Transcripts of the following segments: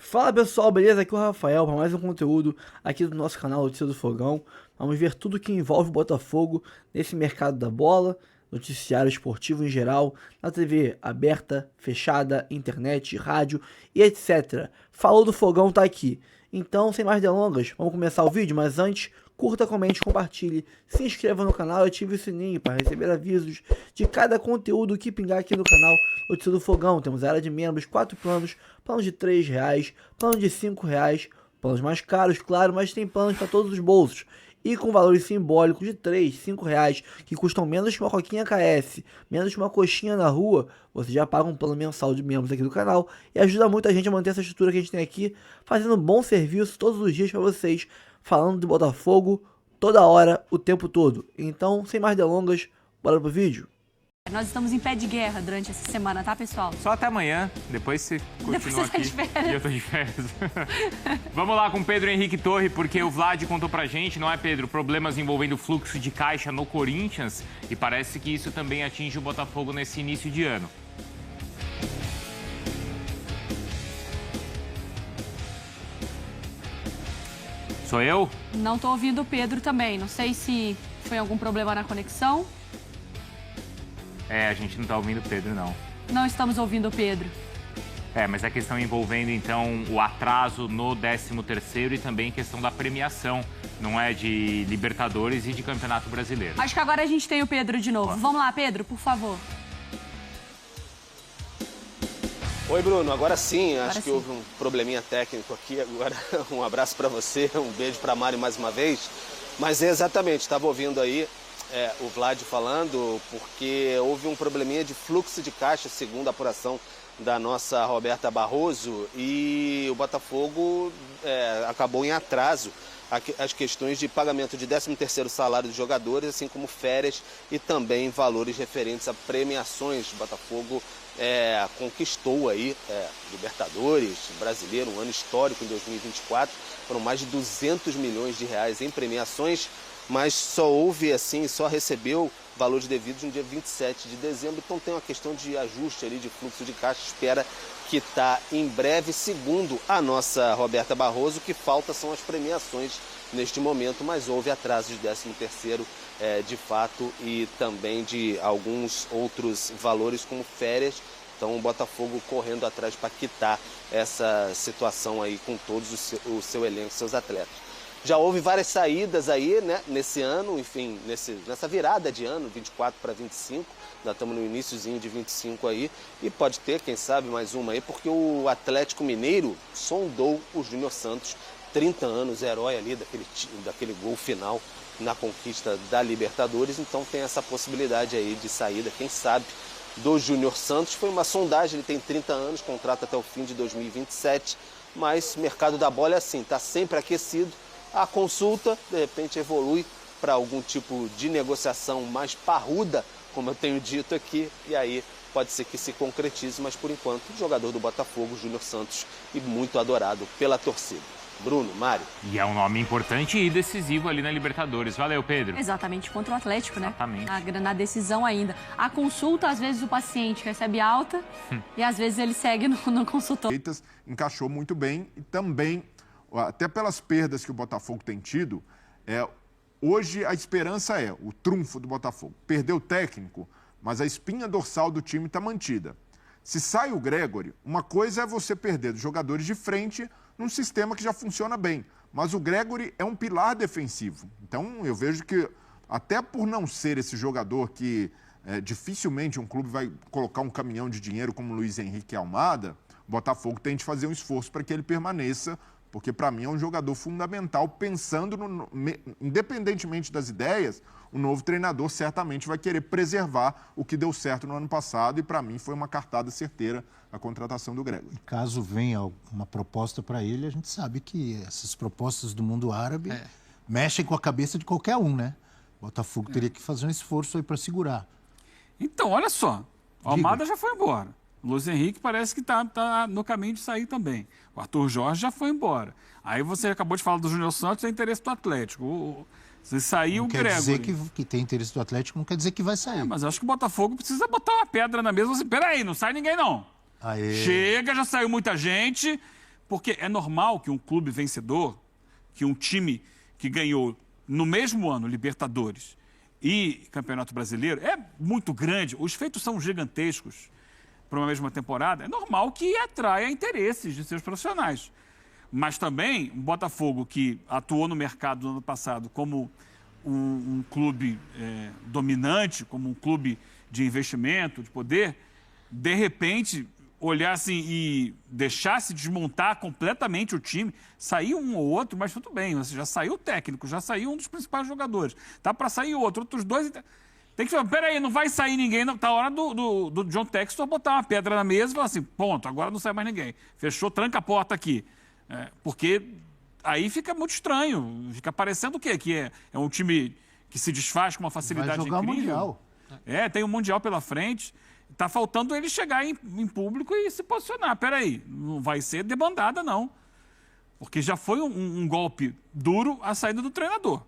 Fala pessoal, beleza? Aqui é o Rafael para mais um conteúdo aqui do nosso canal Notícia do Fogão. Vamos ver tudo que envolve o Botafogo nesse mercado da bola, noticiário esportivo em geral, na TV aberta, fechada, internet, rádio e etc. Falou do Fogão, tá aqui. Então, sem mais delongas, vamos começar o vídeo, mas antes, curta, comente, compartilhe, se inscreva no canal e ative o sininho para receber avisos de cada conteúdo que pingar aqui no canal Notícia do Fogão. Temos área de membros, 4 planos, plano de R$3, plano de R$5, planos mais caros, claro, mas tem planos para todos os bolsos. E com valores simbólicos de R$3, R$5, que custam menos que uma coquinha KS, menos que uma coxinha na rua, você já paga um plano mensal de membros aqui do canal e ajuda muito a gente a manter essa estrutura que a gente tem aqui, fazendo um bom serviço todos os dias para vocês, falando de Botafogo toda hora, o tempo todo. Então, sem mais delongas, bora pro vídeo. Nós estamos em pé de guerra durante essa semana, tá, pessoal? Só até amanhã, depois você continua Depois você tá aqui de férias. e eu tô de férias. Vamos lá com o Pedro Henrique Torre, porque o Vlad contou pra gente, não é, Pedro? Problemas envolvendo o fluxo de caixa no Corinthians e parece que isso também atinge o Botafogo nesse início de ano. Sou eu? Não tô ouvindo o Pedro também. Não sei se foi algum problema na conexão. É, a gente não tá ouvindo o Pedro, não. Não estamos ouvindo o Pedro. É, mas a questão envolvendo, então, o atraso no 13º e também questão da premiação, não é? De Libertadores e de Campeonato Brasileiro. Acho que agora a gente tem o Pedro de novo. Vamos lá, Pedro, por favor. Oi, Bruno. Agora sim, Agora acho que sim. houve um probleminha técnico aqui. Agora, um abraço para você, um beijo para Mário mais uma vez. Mas é exatamente, estava ouvindo aí o Vlad falando, porque houve um probleminha de fluxo de caixa, segundo a apuração da nossa Roberta Barroso, e o Botafogo acabou em atraso as questões de pagamento de 13º salário dos jogadores, assim como férias e também valores referentes a premiações. O Botafogo conquistou aí Libertadores, Brasileiro, um ano histórico em 2024, foram mais de 200 milhões de reais em premiações, mas só recebeu valores devidos no dia 27 de dezembro, então tem uma questão de ajuste ali de fluxo de caixa, espera que está em breve, segundo a nossa Roberta Barroso, o que falta são as premiações neste momento, mas houve atraso de 13º de fato e também de alguns outros valores como férias, então o Botafogo correndo atrás para quitar essa situação aí com todos o seu elenco, seus atletas. Já houve várias saídas aí, né, nesse ano, enfim, nessa virada de ano, 24 para 25, nós estamos no iniciozinho de 25 aí, e pode ter, quem sabe, mais uma aí, porque o Atlético Mineiro sondou o Júnior Santos, 30 anos, herói ali daquele gol final na conquista da Libertadores, então tem essa possibilidade aí de saída, quem sabe, do Júnior Santos. Foi uma sondagem, ele tem 30 anos, contrato até o fim de 2027, mas o mercado da bola é assim, está sempre aquecido. A consulta, de repente, evolui para algum tipo de negociação mais parruda, como eu tenho dito aqui, e aí pode ser que se concretize, mas por enquanto, o jogador do Botafogo, Júnior Santos, e muito adorado pela torcida. Bruno, Mário. E é um nome importante e decisivo ali na Libertadores. Valeu, Pedro. Exatamente, contra o Atlético, né? Exatamente. Na decisão ainda. A consulta, às vezes o paciente recebe alta e às vezes ele segue no consultório. Encaixou muito bem e também, até pelas perdas que o Botafogo tem tido, hoje a esperança o trunfo do Botafogo. Perdeu o técnico, mas a espinha dorsal do time está mantida. Se sai o Gregori, uma coisa é você perder dos jogadores de frente num sistema que já funciona bem, mas o Gregori é um pilar defensivo. Então eu vejo que, até por não ser esse jogador que dificilmente um clube vai colocar um caminhão de dinheiro como o Luiz Henrique Almada, o Botafogo tem de fazer um esforço para que ele permaneça, porque para mim é um jogador fundamental, pensando, independentemente das ideias, o novo treinador certamente vai querer preservar o que deu certo no ano passado e para mim foi uma cartada certeira a contratação do Gregori. Caso venha uma proposta para ele, a gente sabe que essas propostas do mundo árabe mexem com a cabeça de qualquer um, né? O Botafogo teria que fazer um esforço aí para segurar. Então, olha só, o Almada já foi embora. O Luiz Henrique parece que está no caminho de sair também. O Arthur Jorge já foi embora. Aí você acabou de falar do Júnior Santos, é interesse do Atlético. Se sair o Gregori... Quer dizer que tem interesse do Atlético, não quer dizer que vai sair. Mas acho que o Botafogo precisa botar uma pedra na mesa. Peraí, não sai ninguém não. Aê. Chega, já saiu muita gente. Porque é normal que um clube vencedor, que um time que ganhou no mesmo ano Libertadores e Campeonato Brasileiro, é muito grande, os feitos são gigantescos para uma mesma temporada, é normal que atraia interesses de seus profissionais. Mas também, um Botafogo que atuou no mercado no ano passado como um clube dominante, como um clube de investimento, de poder, de repente olhasse e deixasse desmontar completamente o time, saiu um ou outro, mas tudo bem, você já saiu o técnico, já saiu um dos principais jogadores, tá para sair outros dois... Tem que falar, peraí, não vai sair ninguém, não. Tá a hora do John Textor botar uma pedra na mesa e falar assim, ponto, agora não sai mais ninguém. Fechou, tranca a porta aqui. Porque aí fica muito estranho, fica parecendo o quê? Que é um time que se desfaz com uma facilidade incrível. Vai jogar o Mundial. Tem um Mundial pela frente, tá faltando ele chegar em público e se posicionar. Peraí, não vai ser debandada, não. Porque já foi um golpe duro a saída do treinador.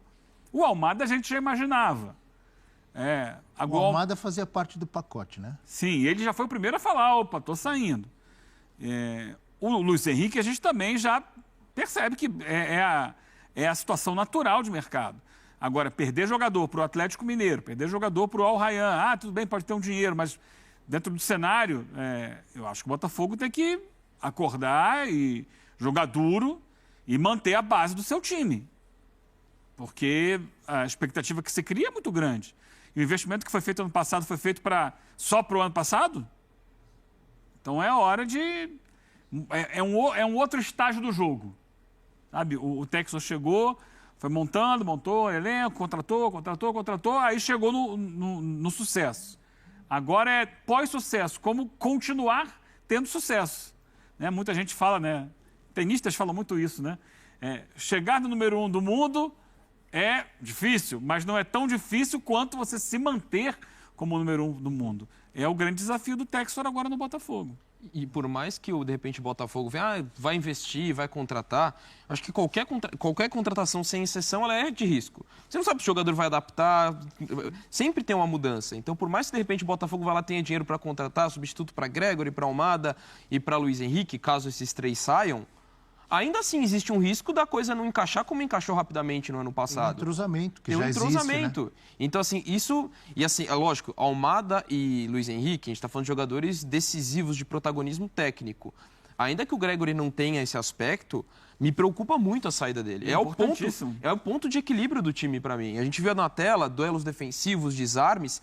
O Almada a gente já imaginava. O Almada fazia parte do pacote, né? Sim, ele já foi o primeiro a falar, opa, tô saindo. O Luiz Henrique, a gente também já percebe que é a situação natural de mercado. Agora, perder jogador para o Atlético Mineiro, perder jogador para o Al Rayyan, tudo bem, pode ter um dinheiro, mas dentro do cenário, eu acho que o Botafogo tem que acordar e jogar duro e manter a base do seu time. Porque a expectativa que se cria é muito grande. E o investimento que foi feito ano passado foi feito só para o ano passado? Então é hora de... É um outro estágio do jogo. Sabe? O Texas chegou, foi montou elenco, contratou, aí chegou no sucesso. Agora é pós-sucesso, como continuar tendo sucesso. Né? Muita gente fala, né? Tenistas falam muito isso, né? Chegar no número 1 do mundo é difícil, mas não é tão difícil quanto você se manter como o número 1 do mundo. É o grande desafio do Textor agora no Botafogo. E por mais que, de repente, o Botafogo venha, vai investir, vai contratar, acho que qualquer contratação, sem exceção, ela é de risco. Você não sabe se o jogador vai adaptar, sempre tem uma mudança. Então, por mais que, de repente, o Botafogo vai lá tenha dinheiro para contratar, substituto para Gregory, para Almada e para Luiz Henrique, caso esses 3 saiam, ainda assim existe um risco da coisa não encaixar como encaixou rapidamente no ano passado. Tem um entrosamento, que tem já entrosamento. Existe, né? Então, assim, isso... E, assim, é lógico, Almada e Luiz Henrique, a gente está falando de jogadores decisivos de protagonismo técnico. Ainda que o Gregory não tenha esse aspecto, me preocupa muito a saída dele. É o ponto de equilíbrio do time para mim. A gente viu na tela duelos defensivos, desarmes.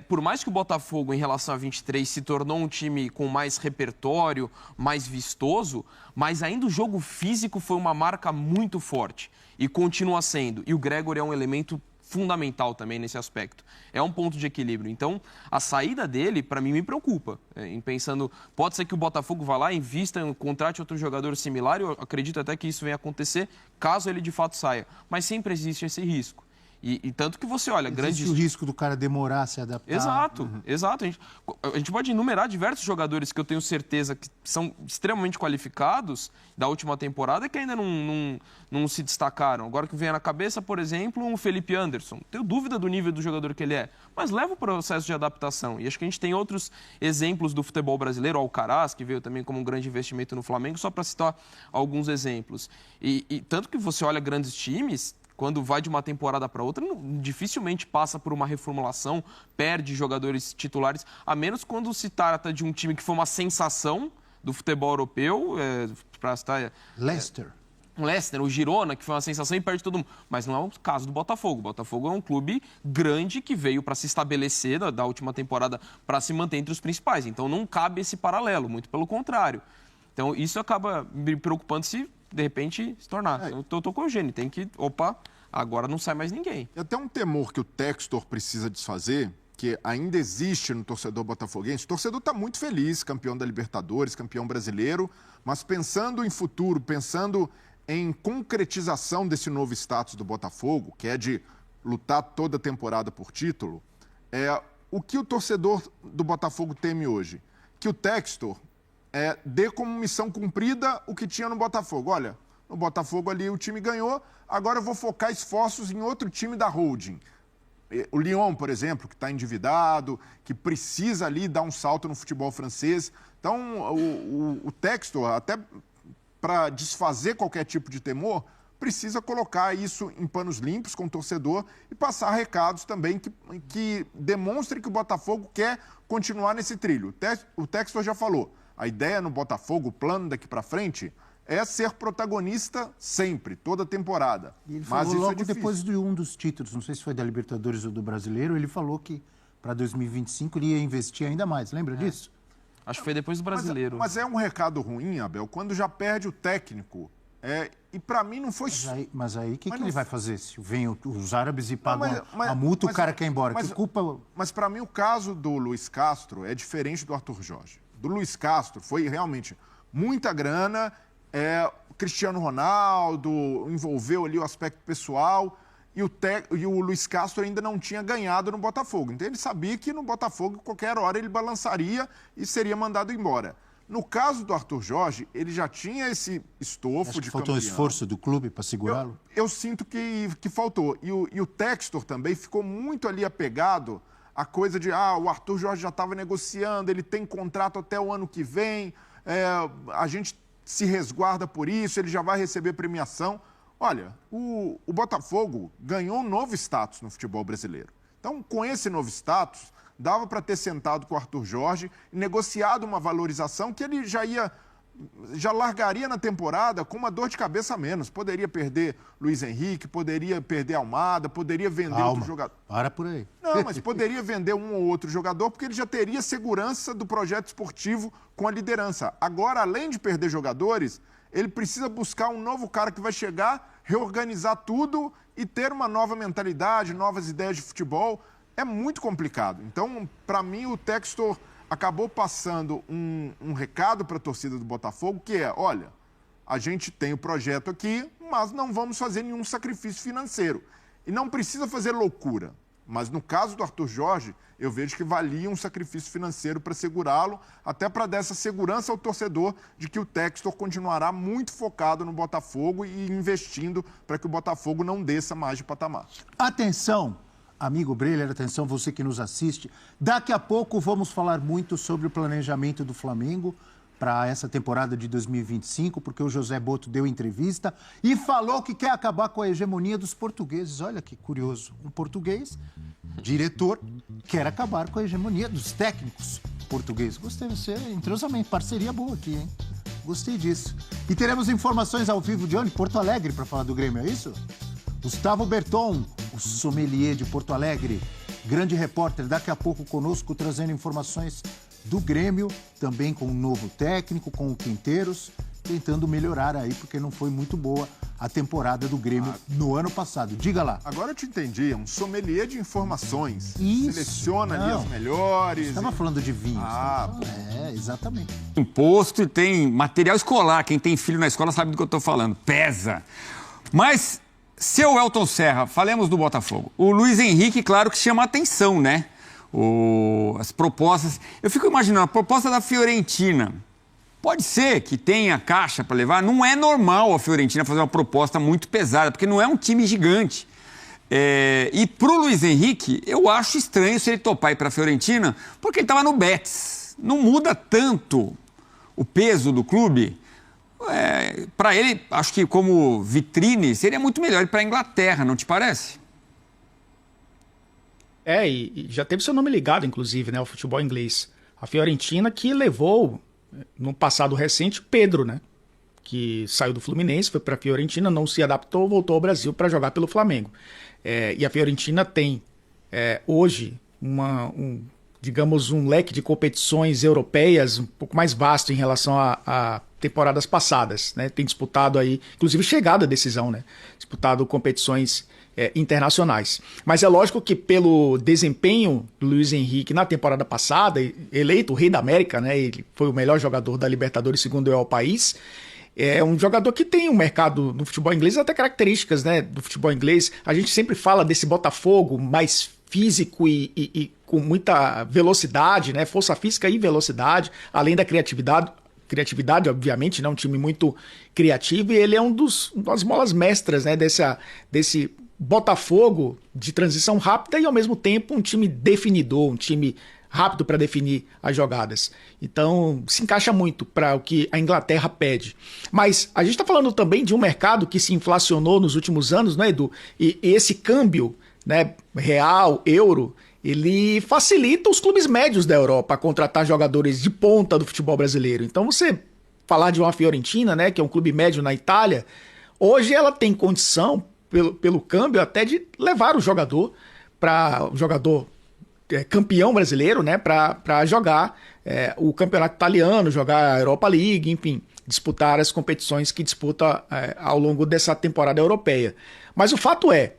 Por mais que o Botafogo, em relação a 23, se tornou um time com mais repertório, mais vistoso, mas ainda o jogo físico foi uma marca muito forte e continua sendo. E o Gregory é um elemento fundamental também nesse aspecto. É um ponto de equilíbrio. Então, a saída dele, para mim, me preocupa. Em pensando, pode ser que o Botafogo vá lá, invista, contrate outro jogador similar, eu acredito até que isso venha acontecer, caso ele de fato saia. Mas sempre existe esse risco. E tanto que você olha... Existe o risco do cara demorar a se adaptar. Exato, exato. A gente pode enumerar diversos jogadores que eu tenho certeza que são extremamente qualificados da última temporada que ainda não se destacaram. Agora que vem na cabeça, por exemplo, um Felipe Anderson. Tenho dúvida do nível do jogador que ele é, mas leva o processo de adaptação. E acho que a gente tem outros exemplos do futebol brasileiro, o Alcaraz, que veio também como um grande investimento no Flamengo, só para citar alguns exemplos. E tanto que você olha grandes times... Quando vai de uma temporada para outra, dificilmente passa por uma reformulação, perde jogadores titulares, a menos quando se trata de um time que foi uma sensação do futebol europeu, para citar... Leicester. O Leicester, o Girona, que foi uma sensação e perde todo mundo. Mas não é o caso do Botafogo. O Botafogo é um clube grande que veio para se estabelecer da última temporada para se manter entre os principais. Então não cabe esse paralelo, muito pelo contrário. Então isso acaba me preocupando se... de repente, se tornar. Eu tô com o Eugênio, tem que... Opa, agora não sai mais ninguém. E até um temor que o Textor precisa desfazer, que ainda existe no torcedor botafoguense. O torcedor está muito feliz, campeão da Libertadores, campeão brasileiro, mas pensando em futuro, pensando em concretização desse novo status do Botafogo, que é de lutar toda a temporada por título, o que o torcedor do Botafogo teme hoje? Que o Textor... dê como missão cumprida o que tinha no Botafogo. Olha, no Botafogo ali o time ganhou, agora eu vou focar esforços em outro time da holding. O Lyon, por exemplo, que está endividado, que precisa ali dar um salto no futebol francês. Então, o Textor, até para desfazer qualquer tipo de temor, precisa colocar isso em panos limpos com o torcedor e passar recados também que demonstrem que o Botafogo quer continuar nesse trilho. O Textor já falou, a ideia no Botafogo, o plano daqui para frente, é ser protagonista sempre, toda temporada. E ele falou logo depois de um dos títulos, não sei se foi da Libertadores ou do Brasileiro, ele falou que para 2025 ele ia investir ainda mais. Lembra disso? Acho que foi depois do Brasileiro. Mas é um recado ruim, Abel, quando já perde o técnico. E para mim não foi... Mas aí o que ele vai fazer? Se vem os árabes e pagam a multa, o cara quer ir embora. Mas para mim o caso do Luiz Castro é diferente do Arthur Jorge. Do Luiz Castro foi realmente muita grana, Cristiano Ronaldo envolveu ali o aspecto pessoal e o Luiz Castro ainda não tinha ganhado no Botafogo. Então ele sabia que no Botafogo, qualquer hora, ele balançaria e seria mandado embora. No caso do Arthur Jorge, ele já tinha esse estofo de campeão. Faltou esforço do clube para segurá-lo? Eu sinto que faltou. E o Textor também ficou muito ali apegado à coisa de o Arthur Jorge já estava negociando, ele tem contrato até o ano que vem, a gente se resguarda por isso, ele já vai receber premiação. Olha, o Botafogo ganhou um novo status no futebol brasileiro. Então, com esse novo status, dava para ter sentado com o Arthur Jorge e negociado uma valorização que ele já largaria na temporada com uma dor de cabeça a menos. Poderia perder Luiz Henrique, poderia perder Almada, poderia vender outro jogador. Para por aí. Não, mas poderia vender um ou outro jogador porque ele já teria segurança do projeto esportivo com a liderança. Agora, além de perder jogadores, ele precisa buscar um novo cara que vai chegar, reorganizar tudo e ter uma nova mentalidade, novas ideias de futebol. É muito complicado. Então, para mim, o Textor acabou passando um recado para a torcida do Botafogo, que é, olha, a gente tem o projeto aqui, mas não vamos fazer nenhum sacrifício financeiro. E não precisa fazer loucura. Mas no caso do Arthur Jorge, eu vejo que valia um sacrifício financeiro para segurá-lo, até para dar essa segurança ao torcedor de que o Textor continuará muito focado no Botafogo e investindo para que o Botafogo não desça mais de patamar. Atenção! Amigo Breler, atenção, você que nos assiste. Daqui a pouco vamos falar muito sobre o planejamento do Flamengo para essa temporada de 2025, porque o José Boto deu entrevista e falou que quer acabar com a hegemonia dos portugueses. Olha que curioso, um português, diretor, quer acabar com a hegemonia dos técnicos portugueses. Gostei, você entrosamento, parceria boa aqui, hein? Gostei disso. E teremos informações ao vivo de onde? Porto Alegre, para falar do Grêmio, é isso? Gustavo Berton, o sommelier de Porto Alegre, grande repórter, daqui a pouco conosco, trazendo informações do Grêmio, também com um novo técnico, com o Quinteiros, tentando melhorar aí, porque não foi muito boa a temporada do Grêmio no ano passado. Diga lá. Agora eu te entendi, é um sommelier de informações. Isso. Seleciona ali as melhores. Estava falando de vinhos. Exatamente. Imposto e tem material escolar. Quem tem filho na escola sabe do que eu estou falando. Pesa. Mas... Seu Elton Serra, falemos do Botafogo. O Luiz Henrique, claro que chama a atenção, né? As propostas... Eu fico imaginando, a proposta da Fiorentina. Pode ser que tenha caixa para levar. Não é normal a Fiorentina fazer uma proposta muito pesada, porque não é um time gigante. E para o Luiz Henrique, eu acho estranho se ele topar ir para a Fiorentina, porque ele estava no Betis. Não muda tanto o peso do clube. Para ele, acho que como vitrine, seria muito melhor ir para a Inglaterra, não te parece? E já teve seu nome ligado, inclusive, né, ao futebol inglês. A Fiorentina que levou, no passado recente, Pedro, né? Que saiu do Fluminense, foi para a Fiorentina, não se adaptou, voltou ao Brasil para jogar pelo Flamengo. E a Fiorentina tem, hoje, digamos, um leque de competições europeias um pouco mais vasto em relação a temporadas passadas, né? Tem disputado aí, inclusive chegado à decisão, né? Disputado competições internacionais. Mas é lógico que pelo desempenho do Luiz Henrique na temporada passada, eleito o Rei da América, né? Ele foi o melhor jogador da Libertadores segundo o El País. É um jogador que tem um mercado no futebol inglês, até características, né, do futebol inglês. A gente sempre fala desse Botafogo mais físico e com muita velocidade, né? Força física e velocidade, além da criatividade, obviamente, né? Um time muito criativo, e ele é das molas mestras, né? Desse Botafogo de transição rápida e, ao mesmo tempo, um time definidor, um time rápido para definir as jogadas. Então, se encaixa muito para o que a Inglaterra pede. Mas a gente está falando também de um mercado que se inflacionou nos últimos anos, né, Edu? E esse câmbio, né, real, euro, ele facilita os clubes médios da Europa a contratar jogadores de ponta do futebol brasileiro. Então, você falar de uma Fiorentina, né, que é um clube médio na Itália, hoje ela tem condição, pelo câmbio, até de levar o jogador campeão brasileiro, né, para jogar o campeonato italiano, jogar a Europa League, enfim, disputar as competições que disputa ao longo dessa temporada europeia. Mas o fato é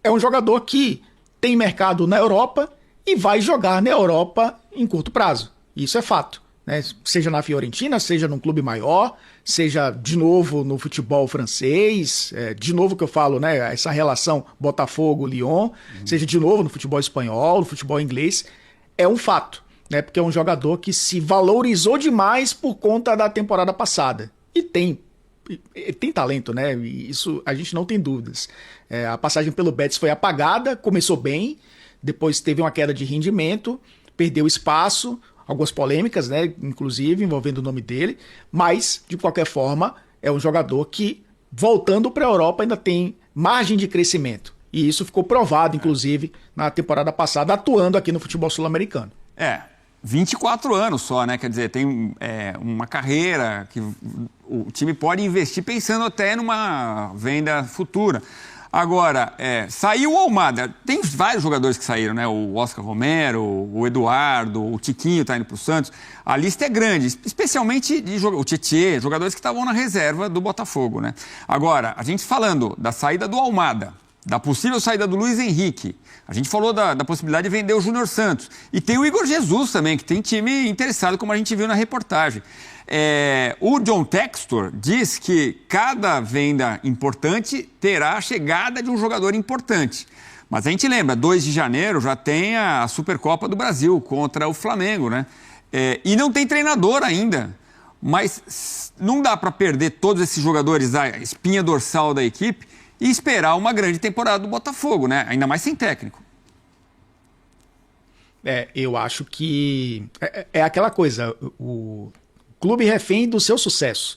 um jogador que tem mercado na Europa e vai jogar na Europa em curto prazo. Isso é fato, né? Seja na Fiorentina, seja num clube maior, seja de novo no futebol francês, de novo que eu falo, né, essa relação Botafogo-Lyon, seja de novo no futebol espanhol, no futebol inglês, é um fato, né, porque é um jogador que se valorizou demais por conta da temporada passada. E tem talento, né, e isso a gente não tem dúvidas. A passagem pelo Betis foi apagada, começou bem, depois teve uma queda de rendimento, perdeu espaço, algumas polêmicas, né, inclusive envolvendo o nome dele, mas, de qualquer forma, é um jogador que, voltando para a Europa, ainda tem margem de crescimento. E isso ficou provado, inclusive, na temporada passada, atuando aqui no futebol sul-americano. 24 anos só, né? Quer dizer, tem uma carreira que o time pode investir pensando até numa venda futura. Agora, saiu o Almada. Tem vários jogadores que saíram, né? O Oscar Romero, o Eduardo, o Tiquinho está indo para o Santos. A lista é grande, especialmente o Tietê, jogadores que estavam na reserva do Botafogo, né? Agora, a gente falando da saída do Almada, da possível saída do Luiz Henrique, a gente falou da possibilidade de vender o Júnior Santos. E tem o Igor Jesus também, que tem time interessado, como a gente viu na reportagem. O John Textor diz que cada venda importante terá a chegada de um jogador importante. Mas a gente lembra, 2 de janeiro já tem a Supercopa do Brasil contra o Flamengo, né? E não tem treinador ainda. Mas não dá para perder todos esses jogadores, a espinha dorsal da equipe, e esperar uma grande temporada do Botafogo, né? Ainda mais sem técnico. Eu acho que é aquela coisa, o clube refém do seu sucesso.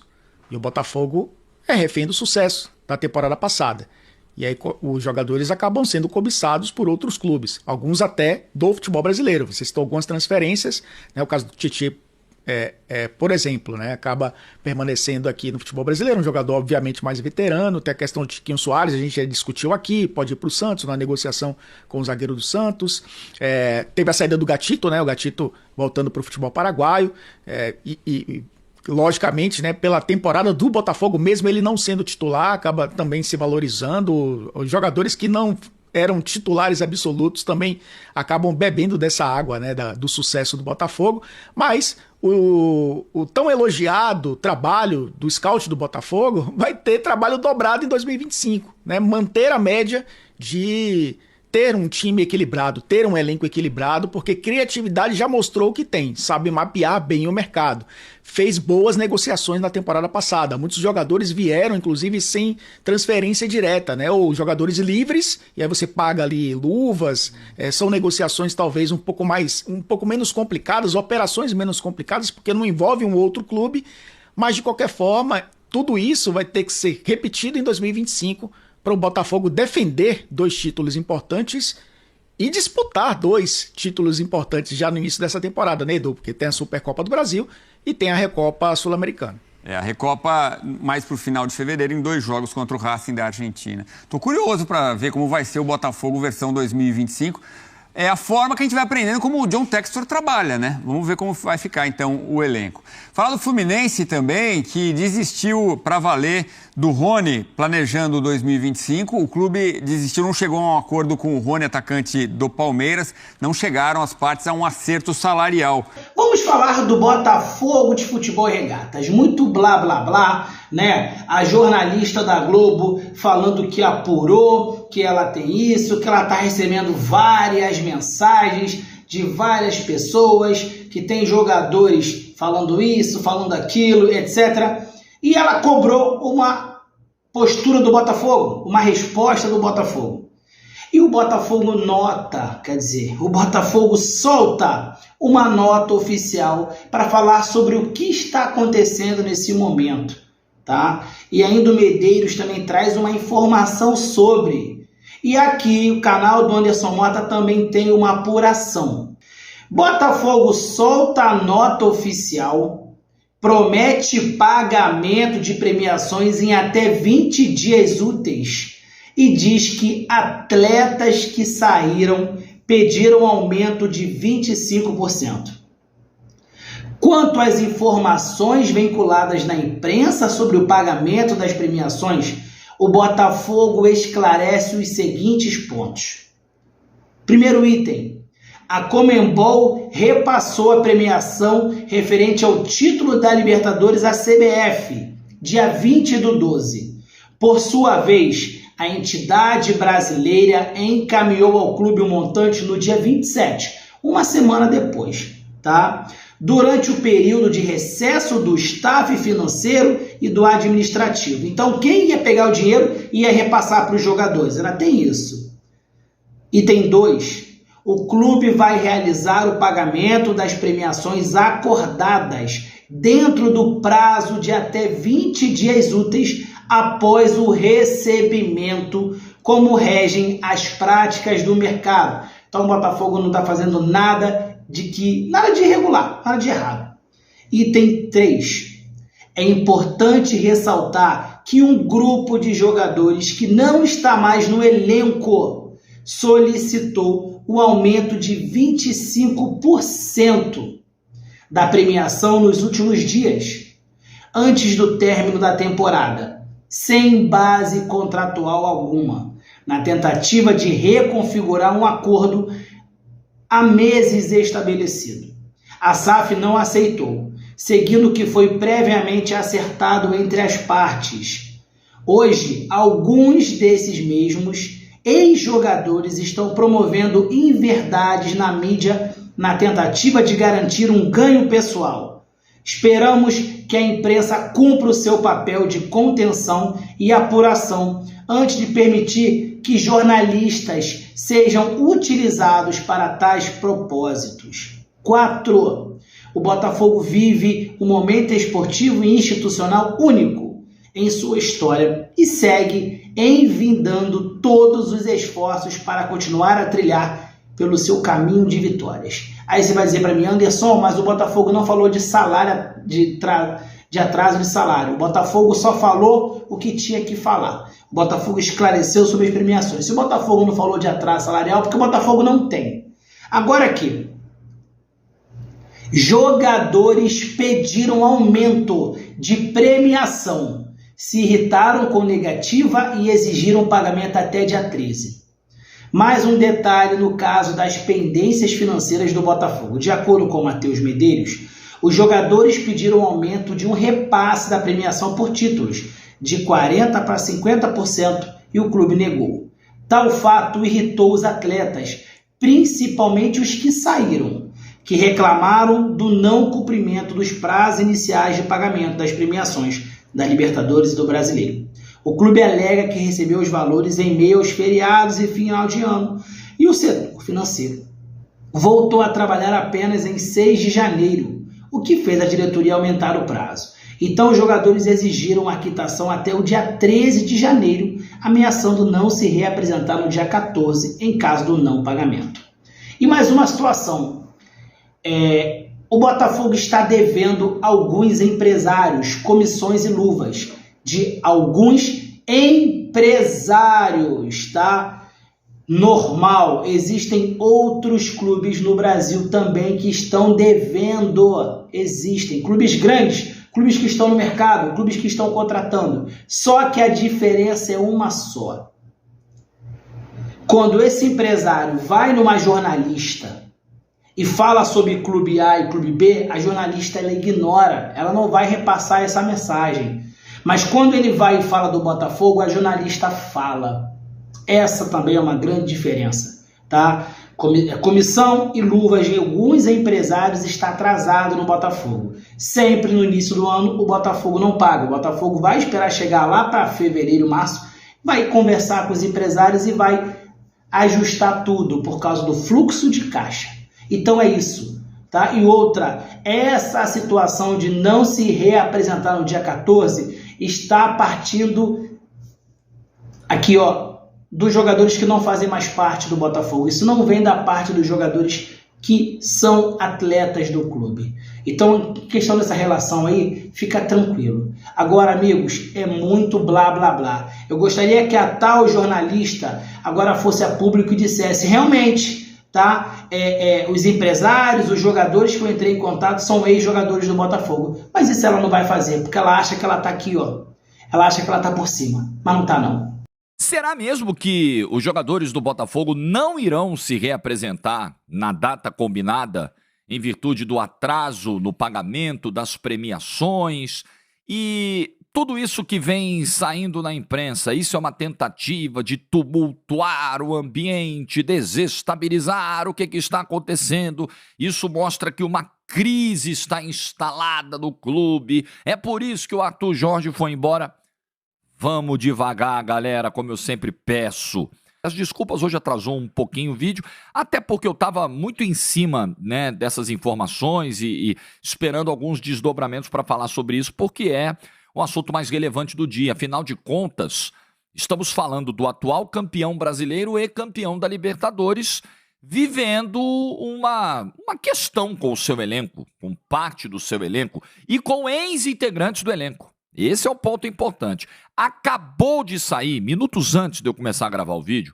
E o Botafogo é refém do sucesso da temporada passada. E aí os jogadores acabam sendo cobiçados por outros clubes. Alguns até do futebol brasileiro. Você citou algumas transferências, né? O caso do Tietê, por exemplo, né? Acaba permanecendo aqui no futebol brasileiro. Um jogador, obviamente, mais veterano. Tem a questão do Tiquinho Soares, a gente já discutiu aqui. Pode ir para o Santos, na negociação com o zagueiro do Santos. Teve a saída do Gatito, né? O Gatito voltando para o futebol paraguaio. Logicamente, né, pela temporada do Botafogo, mesmo ele não sendo titular, acaba também se valorizando. Os jogadores que não eram titulares absolutos também acabam bebendo dessa água, né, do sucesso do Botafogo. Mas o tão elogiado trabalho do scout do Botafogo vai ter trabalho dobrado em 2025. Né? Manter a média de ter um time equilibrado, ter um elenco equilibrado, porque criatividade já mostrou o que tem, sabe mapear bem o mercado. Fez boas negociações na temporada passada. Muitos jogadores vieram, inclusive, sem transferência direta, né? Ou jogadores livres, e aí você paga ali luvas. São negociações talvez um pouco menos complicadas, operações menos complicadas, porque não envolve um outro clube, mas de qualquer forma, tudo isso vai ter que ser repetido em 2025 para o Botafogo defender 2 títulos importantes e disputar 2 títulos importantes já no início dessa temporada, né, Edu? Porque tem a Supercopa do Brasil e tem a Recopa Sul-Americana. A Recopa mais para o final de fevereiro em 2 jogos contra o Racing da Argentina. Tô curioso para ver como vai ser o Botafogo versão 2025. É a forma que a gente vai aprendendo como o John Textor trabalha, né? Vamos ver como vai ficar, então, o elenco. Falar do Fluminense também, que desistiu para valer do Rony, planejando 2025. O clube desistiu, não chegou a um acordo com o Rony, atacante do Palmeiras. Não chegaram as partes a um acerto salarial. Vamos falar do Botafogo de Futebol e Regatas. Muito blá, blá, blá, né? A jornalista da Globo falando que apurou, que ela tem isso, que ela está recebendo várias mensagens de várias pessoas, que tem jogadores falando isso, falando aquilo, etc. E ela cobrou uma postura do Botafogo, uma resposta do Botafogo. E o Botafogo o Botafogo solta uma nota oficial para falar sobre o que está acontecendo nesse momento, tá? E ainda o Medeiros também traz uma informação sobre. E aqui o canal do Anderson Mota também tem uma apuração. Botafogo solta a nota oficial, promete pagamento de premiações em até 20 dias úteis e diz que atletas que saíram pediram aumento de 25%. Quanto às informações vinculadas na imprensa sobre o pagamento das premiações, o Botafogo esclarece os seguintes pontos. Primeiro item, a Conmebol repassou a premiação referente ao título da Libertadores à CBF, dia 20/12. Por sua vez, a entidade brasileira encaminhou ao clube o montante no dia 27, uma semana depois, tá? Durante o período de recesso do staff financeiro e do administrativo. Então, quem ia pegar o dinheiro ia repassar para os jogadores. Ainda tem isso. Item 2. O clube vai realizar o pagamento das premiações acordadas dentro do prazo de até 20 dias úteis após o recebimento, como regem as práticas do mercado. Então, o Botafogo não está fazendo nada de irregular, nada de errado. Item 3. É importante ressaltar que um grupo de jogadores que não está mais no elenco solicitou o aumento de 25% da premiação nos últimos dias, antes do término da temporada, sem base contratual alguma, na tentativa de reconfigurar um acordo há meses estabelecido. A SAF não aceitou, seguindo o que foi previamente acertado entre as partes. Hoje, alguns desses mesmos ex-jogadores estão promovendo inverdades na mídia na tentativa de garantir um ganho pessoal. Esperamos que a imprensa cumpra o seu papel de contenção e apuração antes de permitir que jornalistas sejam utilizados para tais propósitos. 4. O Botafogo vive um momento esportivo e institucional único em sua história e segue envindando todos os esforços para continuar a trilhar pelo seu caminho de vitórias. Aí você vai dizer para mim, Anderson, mas o Botafogo não falou de salário, de atraso de salário. O Botafogo só falou o que tinha que falar. O Botafogo esclareceu sobre as premiações. Se o Botafogo não falou de atraso salarial, porque o Botafogo não tem. Agora aqui, jogadores pediram aumento de premiação, se irritaram com negativa e exigiram pagamento até dia 13. Mais um detalhe no caso das pendências financeiras do Botafogo. De acordo com Matheus Medeiros, os jogadores pediram aumento de um repasse da premiação por títulos, de 40% para 50%, e o clube negou. Tal fato irritou os atletas, principalmente os que saíram, que reclamaram do não cumprimento dos prazos iniciais de pagamento das premiações da Libertadores e do Brasileiro. O clube alega que recebeu os valores em meio aos feriados e final de ano, e o setor financeiro voltou a trabalhar apenas em 6 de janeiro, o que fez a diretoria aumentar o prazo. Então os jogadores exigiram a quitação até o dia 13 de janeiro, ameaçando não se reapresentar no dia 14 em caso do não pagamento. E mais uma situação. O Botafogo está devendo alguns empresários, comissões e luvas, de alguns empresários, tá? Normal, existem outros clubes no Brasil também que estão devendo, existem clubes grandes, clubes que estão no mercado, clubes que estão contratando, só que a diferença é uma só. Quando esse empresário vai numa jornalista e fala sobre clube A e clube B, a jornalista ela ignora, ela não vai repassar essa mensagem. Mas quando ele vai e fala do Botafogo, a jornalista fala. Essa também é uma grande diferença, tá? Comissão e luvas de alguns empresários está atrasado no Botafogo. Sempre no início do ano o Botafogo não paga. O Botafogo vai esperar chegar lá para fevereiro, março, vai conversar com os empresários e vai ajustar tudo por causa do fluxo de caixa. Então é isso, tá? E outra, essa situação de não se reapresentar no dia 14 está partindo aqui, ó, dos jogadores que não fazem mais parte do Botafogo. Isso não vem da parte dos jogadores que são atletas do clube. Então, questão dessa relação aí, fica tranquilo. Agora, amigos, é muito blá, blá, blá. Eu gostaria que a tal jornalista agora fosse a público e dissesse, realmente, tá? Os empresários, os jogadores que eu entrei em contato são ex-jogadores do Botafogo. Mas isso ela não vai fazer, porque ela acha que ela tá aqui, ó. Ela acha que ela tá por cima, mas não tá, não. Será mesmo que os jogadores do Botafogo não irão se reapresentar na data combinada em virtude do atraso no pagamento das premiações e tudo isso que vem saindo na imprensa? Isso é uma tentativa de tumultuar o ambiente, desestabilizar o que está acontecendo. Isso mostra que uma crise está instalada no clube. É por isso que o Arthur Jorge foi embora. Vamos devagar, galera, como eu sempre peço. As desculpas, hoje atrasou um pouquinho o vídeo, até porque eu estava muito em cima, né, dessas informações e esperando alguns desdobramentos para falar sobre isso, porque é o assunto mais relevante do dia. Afinal de contas, estamos falando do atual campeão brasileiro e campeão da Libertadores, vivendo uma questão com o seu elenco, com parte do seu elenco e com ex-integrantes do elenco. Esse é o ponto importante. Acabou de sair, minutos antes de eu começar a gravar o vídeo,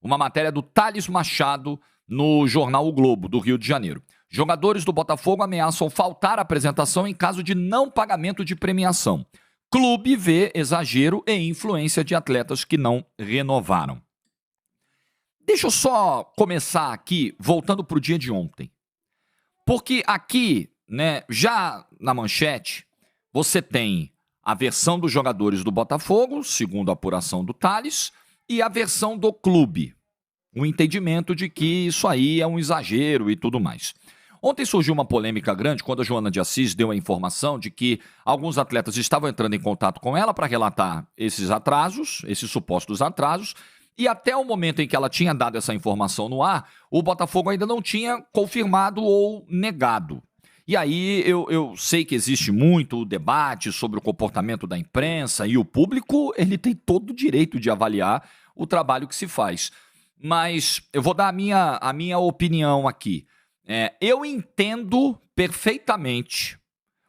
uma matéria do Thales Machado no jornal O Globo, do Rio de Janeiro. Jogadores do Botafogo ameaçam faltar à apresentação em caso de não pagamento de premiação. Clube vê exagero e influência de atletas que não renovaram. Deixa eu só começar aqui, voltando para o dia de ontem. Porque aqui, né, já na manchete, você tem a versão dos jogadores do Botafogo, segundo a apuração do Thales, e a versão do clube. O entendimento de que isso aí é um exagero e tudo mais. Ontem surgiu uma polêmica grande quando a Joana de Assis deu a informação de que alguns atletas estavam entrando em contato com ela para relatar esses atrasos, esses supostos atrasos, e até o momento em que ela tinha dado essa informação no ar, o Botafogo ainda não tinha confirmado ou negado. E aí eu sei que existe muito debate sobre o comportamento da imprensa e o público, ele tem todo o direito de avaliar o trabalho que se faz. Mas eu vou dar a minha opinião aqui. Eu entendo perfeitamente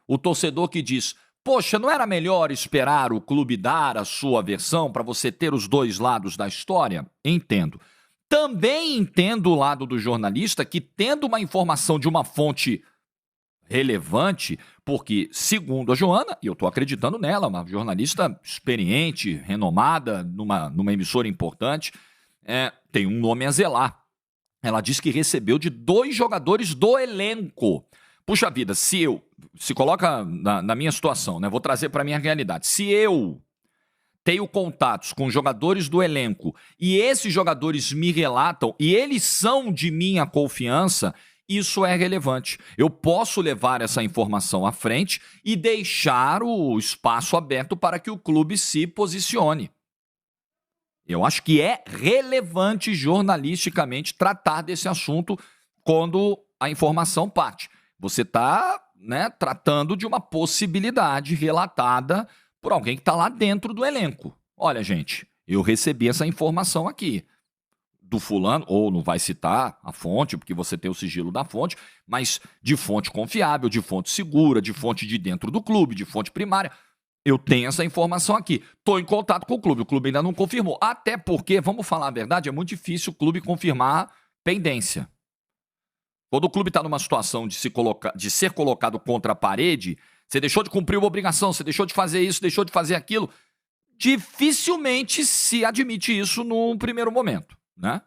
o torcedor que diz, poxa, não era melhor esperar o clube dar a sua versão para você ter os dois lados da história? Entendo. Também entendo o lado do jornalista que, tendo uma informação de uma fonte relevante, porque, segundo a Joana, e eu estou acreditando nela, uma jornalista experiente, renomada, numa emissora importante, tem um nome a zelar. Ela diz que recebeu de 2 jogadores do elenco. Puxa vida, se coloca na minha situação, né? Vou trazer para a minha realidade. Se eu tenho contatos com jogadores do elenco e esses jogadores me relatam e eles são de minha confiança, isso é relevante. Eu posso levar essa informação à frente e deixar o espaço aberto para que o clube se posicione. Eu acho que é relevante jornalisticamente tratar desse assunto quando a informação parte. Você está, né, tratando de uma possibilidade relatada por alguém que está lá dentro do elenco. Olha, gente, eu recebi essa informação aqui do fulano, ou não vai citar a fonte, porque você tem o sigilo da fonte, mas de fonte confiável, de fonte segura, de fonte de dentro do clube, de fonte primária. Eu tenho essa informação aqui. Estou em contato com o clube ainda não confirmou. Até porque, vamos falar a verdade, é muito difícil o clube confirmar pendência. Quando o clube está numa situação de ser colocado contra a parede, você deixou de cumprir uma obrigação, você deixou de fazer isso, deixou de fazer aquilo, dificilmente se admite isso num primeiro momento, né?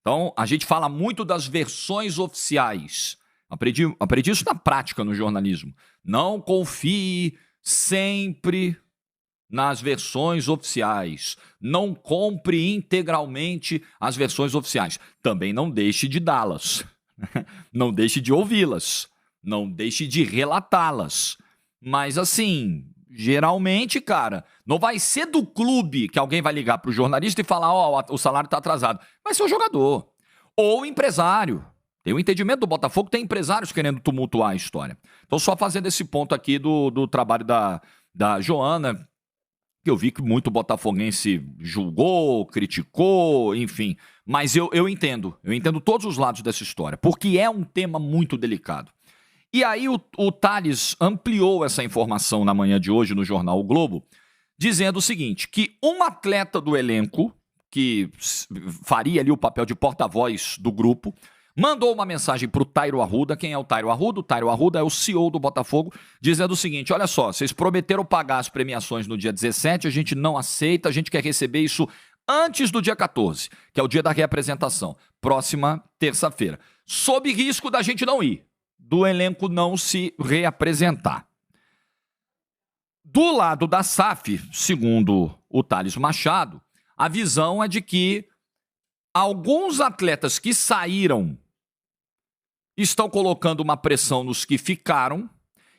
Então, a gente fala muito das versões oficiais. Aprendi isso na prática no jornalismo. Não confie sempre nas versões oficiais. Não compre integralmente as versões oficiais. Também não deixe de dá-las. Não deixe de ouvi-las. Não deixe de relatá-las. Mas assim, Geralmente, cara, não vai ser do clube que alguém vai ligar pro jornalista e falar, o salário tá atrasado. Vai ser o jogador. Ou o empresário. Tem o entendimento do Botafogo, tem empresários querendo tumultuar a história. Então, só fazendo esse ponto aqui do trabalho da Joana, que eu vi que muito botafoguense julgou, criticou, enfim. Mas eu entendo todos os lados dessa história, porque é um tema muito delicado. E aí o Thales ampliou essa informação na manhã de hoje no jornal O Globo, dizendo o seguinte, que um atleta do elenco, que faria ali o papel de porta-voz do grupo, mandou uma mensagem para o Tairo Arruda. Quem é o Tairo Arruda? O Tairo Arruda é o CEO do Botafogo, dizendo o seguinte, olha só, vocês prometeram pagar as premiações no dia 17, a gente não aceita, a gente quer receber isso antes do dia 14, que é o dia da reapresentação, próxima terça-feira, sob risco da gente não ir, do elenco não se reapresentar. Do lado da SAF, segundo o Thales Machado, a visão é de que alguns atletas que saíram estão colocando uma pressão nos que ficaram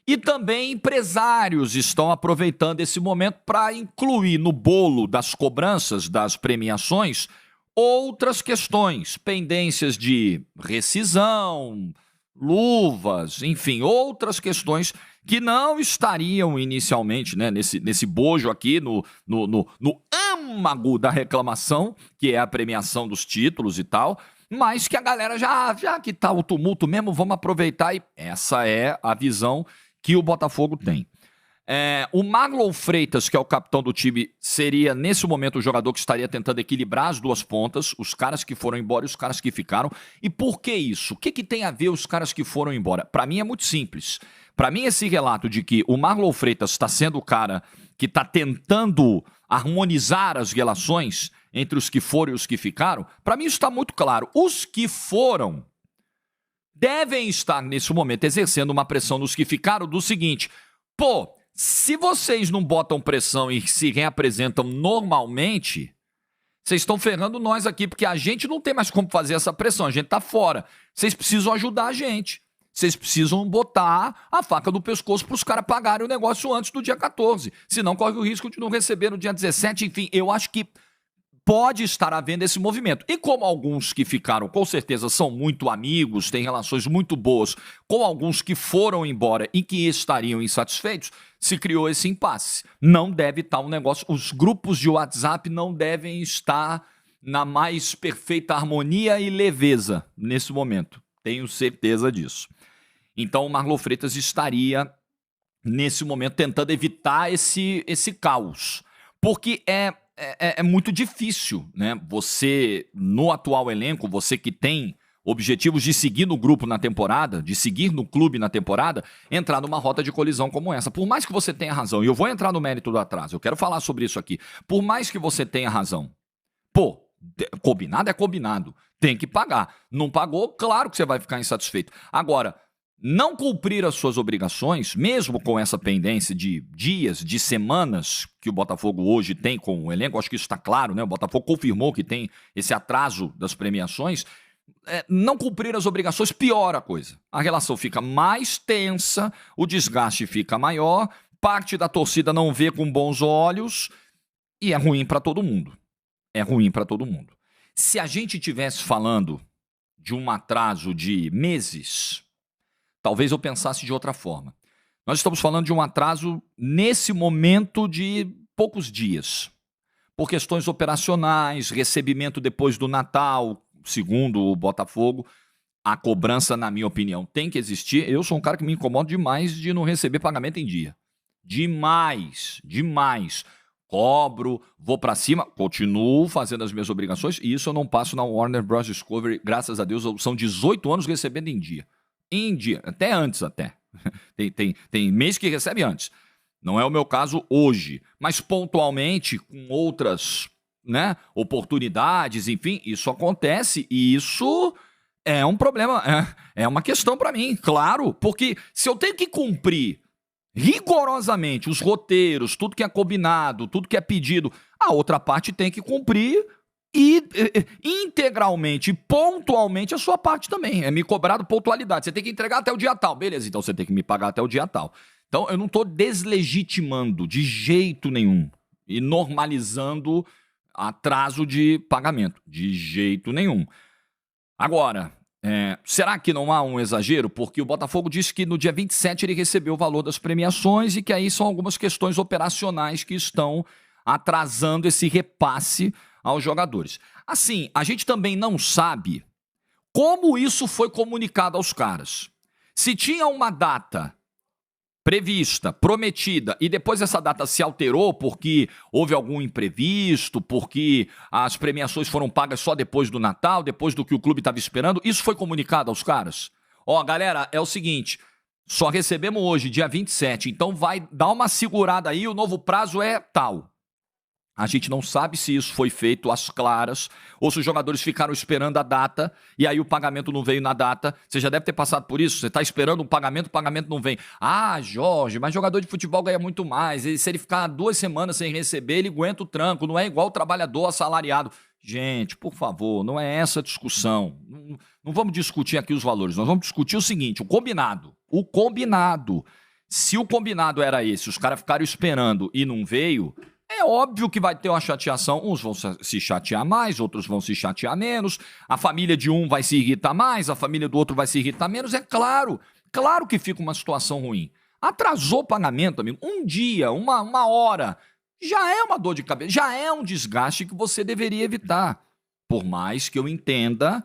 e também empresários estão aproveitando esse momento para incluir no bolo das cobranças, das premiações, outras questões, pendências de rescisão, luvas, enfim, outras questões que não estariam inicialmente, né, nesse bojo aqui, no âmago da reclamação, que é a premiação dos títulos e tal, mas que a galera já que tá o tumulto mesmo, vamos aproveitar, e essa é a visão que o Botafogo tem. O Marlon Freitas, que é o capitão do time, seria, nesse momento, o jogador que estaria tentando equilibrar as duas pontas, os caras que foram embora e os caras que ficaram. E por que isso? O que tem a ver os caras que foram embora? Para mim é muito simples. Para mim, esse relato de que o Marlon Freitas está sendo o cara que está tentando harmonizar as relações entre os que foram e os que ficaram, para mim isso está muito claro. Os que foram devem estar, nesse momento, exercendo uma pressão nos que ficaram do seguinte, pô, se vocês não botam pressão e se reapresentam normalmente, vocês estão ferrando nós aqui, porque a gente não tem mais como fazer essa pressão, a gente tá fora. Vocês precisam ajudar a gente. Vocês precisam botar a faca no pescoço para os caras pagarem o negócio antes do dia 14. Senão corre o risco de não receber no dia 17. Enfim, eu acho que pode estar havendo esse movimento. E como alguns que ficaram, com certeza, são muito amigos, têm relações muito boas, com alguns que foram embora e que estariam insatisfeitos, se criou esse impasse. Não deve estar um negócio... Os grupos de WhatsApp não devem estar na mais perfeita harmonia e leveza nesse momento. Tenho certeza disso. Então, o Marlon Freitas estaria, nesse momento, tentando evitar esse caos. Porque é muito difícil, né? Você, no atual elenco, você que tem objetivos de seguir no grupo na temporada, de seguir no clube na temporada, entrar numa rota de colisão como essa. Por mais que você tenha razão, e eu vou entrar no mérito do atraso, eu quero falar sobre isso aqui. Por mais que você tenha razão, pô, combinado é combinado, tem que pagar. Não pagou, claro que você vai ficar insatisfeito. Agora, não cumprir as suas obrigações, mesmo com essa pendência de dias, de semanas que o Botafogo hoje tem com o elenco, acho que isso está claro, né? O Botafogo confirmou que tem esse atraso das premiações. Não cumprir as obrigações piora a coisa. A relação fica mais tensa, o desgaste fica maior, parte da torcida não vê com bons olhos e é ruim para todo mundo. É ruim para todo mundo. Se a gente estivesse falando de um atraso de meses, talvez eu pensasse de outra forma. Nós estamos falando de um atraso nesse momento de poucos dias. Por questões operacionais, recebimento depois do Natal, segundo o Botafogo, a cobrança, na minha opinião, tem que existir. Eu sou um cara que me incomoda demais de não receber pagamento em dia. Demais, demais. Cobro, vou pra cima, continuo fazendo as minhas obrigações e isso eu não passo na Warner Bros. Discovery, graças a Deus, são 18 anos recebendo em dia. Em dia, até antes até. Tem mês que recebe antes. Não é o meu caso hoje, mas pontualmente com outras, né, oportunidades, enfim, isso acontece e isso é um problema, é uma questão para mim, claro, porque se eu tenho que cumprir rigorosamente os roteiros, tudo que é combinado, tudo que é pedido, a outra parte tem que cumprir e integralmente, pontualmente a sua parte também. É me cobrado pontualidade. Você tem que entregar até o dia tal. Beleza, então você tem que me pagar até o dia tal. Então, eu não estou deslegitimando de jeito nenhum e normalizando atraso de pagamento, de jeito nenhum. Agora, será que não há um exagero? Porque o Botafogo disse que no dia 27 ele recebeu o valor das premiações e que aí são algumas questões operacionais que estão atrasando esse repasse aos jogadores. Assim, a gente também não sabe como isso foi comunicado aos caras. Se tinha uma data prevista, prometida, e depois essa data se alterou porque houve algum imprevisto, porque as premiações foram pagas só depois do Natal, depois do que o clube estava esperando, isso foi comunicado aos caras? Ó, galera, é o seguinte, só recebemos hoje, dia 27, então vai dar uma segurada aí, o novo prazo é tal. A gente não sabe se isso foi feito às claras ou se os jogadores ficaram esperando a data e aí o pagamento não veio na data. Você já deve ter passado por isso. Você está esperando o pagamento não vem. Ah, Jorge, mas jogador de futebol ganha muito mais. Se ele ficar 2 semanas sem receber, ele aguenta o tranco. Não é igual o trabalhador assalariado. Gente, por favor, não é essa a discussão. Não vamos discutir aqui os valores. Nós vamos discutir o seguinte, o combinado. O combinado. Se o combinado era esse, os caras ficaram esperando e não veio... É óbvio que vai ter uma chateação, uns vão se chatear mais, outros vão se chatear menos, a família de um vai se irritar mais, a família do outro vai se irritar menos, é claro que fica uma situação ruim. Atrasou o pagamento, amigo, um dia, uma hora, já é uma dor de cabeça, já é um desgaste que você deveria evitar, por mais que eu entenda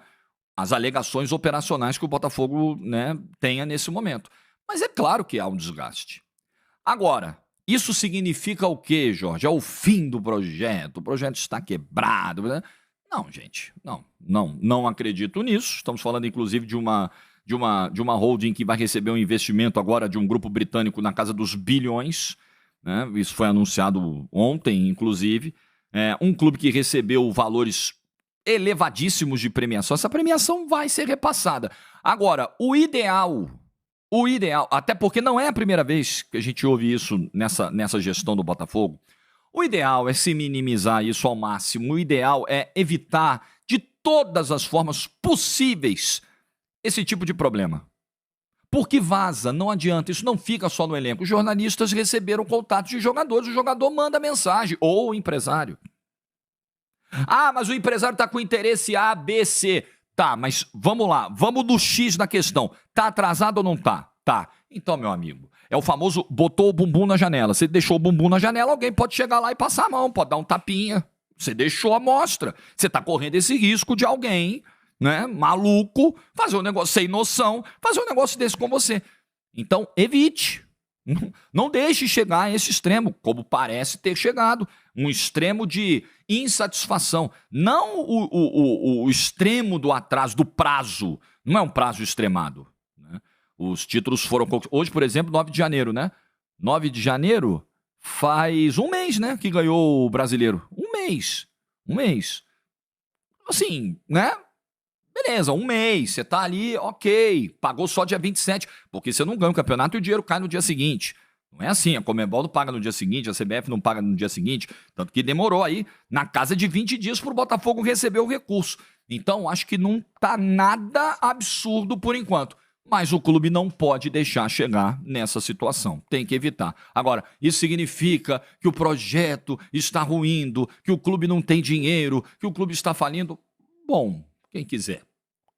as alegações operacionais que o Botafogo, né, tenha nesse momento. Mas é claro que há um desgaste. Agora... Isso significa o quê, Jorge? É o fim do projeto, o projeto está quebrado. Né? Não, gente, não acredito nisso. Estamos falando, inclusive, de uma holding que vai receber um investimento agora de um grupo britânico na casa dos bilhões. Né? Isso foi anunciado ontem, inclusive. Um clube que recebeu valores elevadíssimos de premiação. Essa premiação vai ser repassada. Agora, o ideal, até porque não é a primeira vez que a gente ouve isso nessa gestão do Botafogo, o ideal é se minimizar isso ao máximo, o ideal é evitar de todas as formas possíveis esse tipo de problema. Porque vaza, não adianta, isso não fica só no elenco. Os jornalistas receberam contatos de jogadores, o jogador manda mensagem, ou o empresário. Ah, mas o empresário está com interesse A, B, C... Tá, mas vamos lá, vamos no X da questão. Tá atrasado ou não tá? Tá. Então, meu amigo, é o famoso botou o bumbum na janela. Você deixou o bumbum na janela, alguém pode chegar lá e passar a mão, pode dar um tapinha. Você deixou a mostra. Você tá correndo esse risco de alguém, né, maluco, fazer um negócio sem noção, fazer um negócio desse com você. Então, evite. Não deixe chegar a esse extremo, como parece ter chegado. Um extremo de insatisfação. Não o extremo do atraso, do prazo. Não é um prazo extremado. Né? Os títulos foram... Hoje, por exemplo, 9 de janeiro, né? 9 de janeiro faz um mês, né? Que ganhou o brasileiro. Um mês. Assim, né? Beleza, um mês, você tá ali, ok, pagou só dia 27, porque você não ganha o campeonato e o dinheiro cai no dia seguinte. Não é assim, a Conmebol não paga no dia seguinte, a CBF não paga no dia seguinte, tanto que demorou aí na casa de 20 dias para o Botafogo receber o recurso. Então, acho que não tá nada absurdo por enquanto, mas o clube não pode deixar chegar nessa situação, tem que evitar. Agora, isso significa que o projeto está ruindo, que o clube não tem dinheiro, que o clube está falindo? Bom... Quem quiser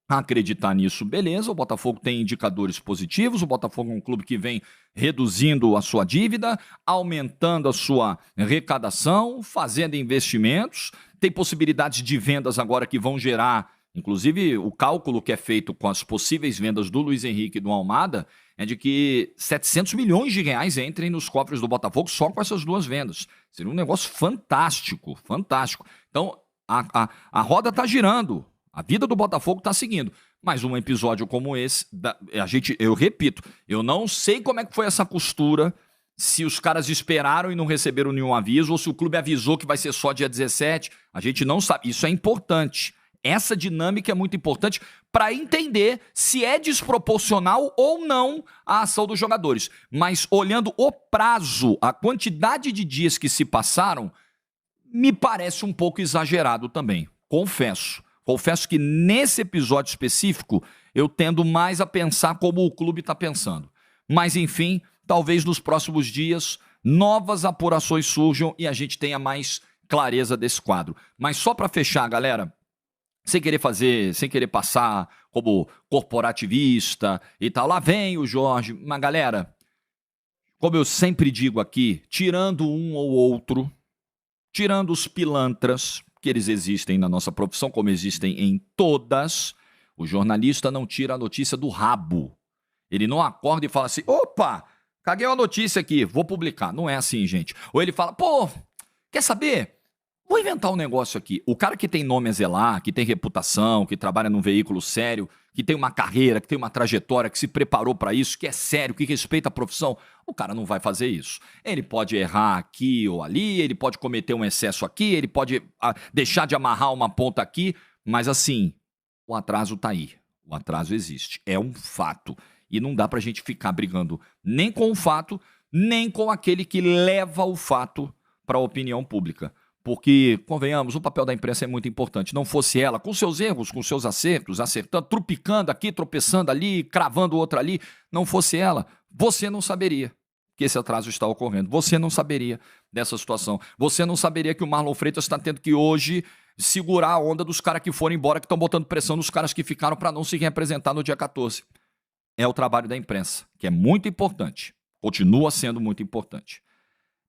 acreditar nisso, beleza. O Botafogo tem indicadores positivos. O Botafogo é um clube que vem reduzindo a sua dívida, aumentando a sua arrecadação, fazendo investimentos. Tem possibilidades de vendas agora que vão gerar, inclusive o cálculo que é feito com as possíveis vendas do Luiz Henrique e do Almada é de que 700 milhões de reais entrem nos cofres do Botafogo só com essas duas vendas. Seria um negócio fantástico, fantástico. Então, a roda está girando. A vida do Botafogo está seguindo. Mas um episódio como esse, eu repito, eu não sei como é que foi essa costura, se os caras esperaram e não receberam nenhum aviso, ou se o clube avisou que vai ser só dia 17. A gente não sabe. Isso é importante. Essa dinâmica é muito importante para entender se é desproporcional ou não a ação dos jogadores. Mas olhando o prazo, a quantidade de dias que se passaram, me parece um pouco exagerado também. Confesso que nesse episódio específico eu tendo mais a pensar como o clube está pensando. Mas, enfim, talvez nos próximos dias novas apurações surjam e a gente tenha mais clareza desse quadro. Mas só para fechar, galera, sem querer passar como corporativista e tal, lá vem o Jorge, mas galera, como eu sempre digo aqui, tirando um ou outro, tirando os pilantras, que eles existem na nossa profissão, como existem em todas, o jornalista não tira a notícia do rabo. Ele não acorda e fala assim, opa, caguei uma notícia aqui, vou publicar. Não é assim, gente. Ou ele fala, pô, quer saber? Vou inventar um negócio aqui. O cara que tem nome a zelar, que tem reputação, que trabalha num veículo sério, que tem uma carreira, que tem uma trajetória, que se preparou para isso, que é sério, que respeita a profissão, o cara não vai fazer isso. Ele pode errar aqui ou ali, ele pode cometer um excesso aqui, ele pode deixar de amarrar uma ponta aqui, mas assim, o atraso tá aí. O atraso existe. É um fato. E não dá pra gente ficar brigando nem com o fato, nem com aquele que leva o fato para a opinião pública. Porque, convenhamos, o papel da imprensa é muito importante. Não fosse ela, com seus erros, com seus acertos, acertando, trupicando aqui, tropeçando ali, cravando outra ali, não fosse ela, você não saberia que esse atraso está ocorrendo. Você não saberia dessa situação. Você não saberia que o Marlon Freitas está tendo que hoje segurar a onda dos caras que foram embora, que estão botando pressão nos caras que ficaram para não se representar no dia 14. É o trabalho da imprensa, que é muito importante. Continua sendo muito importante.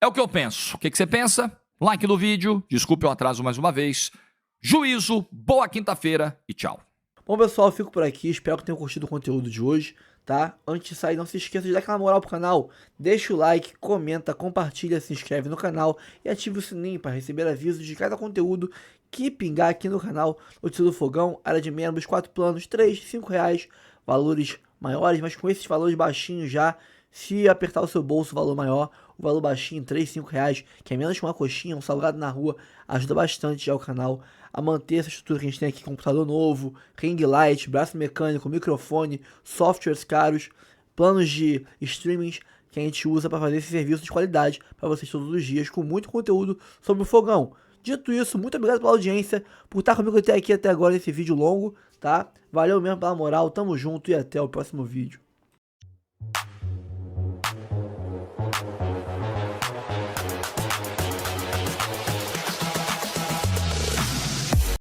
É o que eu penso. O que você pensa? Like no vídeo, desculpe o atraso mais uma vez. Juízo, boa quinta-feira e tchau. Bom, pessoal, eu fico por aqui. Espero que tenham curtido o conteúdo de hoje, tá? Antes de sair, não se esqueça de dar aquela moral pro canal. Deixa o like, comenta, compartilha, se inscreve no canal e ative o sininho para receber avisos de cada conteúdo que pingar aqui no canal. Notícia do Fogão, área de membros, 4 planos, 3, 5 reais, valores maiores, mas com esses valores baixinhos já. Se apertar o seu bolso, o valor maior, o valor baixinho, 3, 5 reais, que é menos que uma coxinha, um salgado na rua, ajuda bastante já o canal a manter essa estrutura que a gente tem aqui, computador novo, ring light, braço mecânico, microfone, softwares caros, planos de streamings que a gente usa para fazer esse serviço de qualidade para vocês todos os dias, com muito conteúdo sobre o fogão. Dito isso, muito obrigado pela audiência, por estar comigo até aqui, até agora, nesse vídeo longo, tá? Valeu mesmo pela moral, tamo junto e até o próximo vídeo.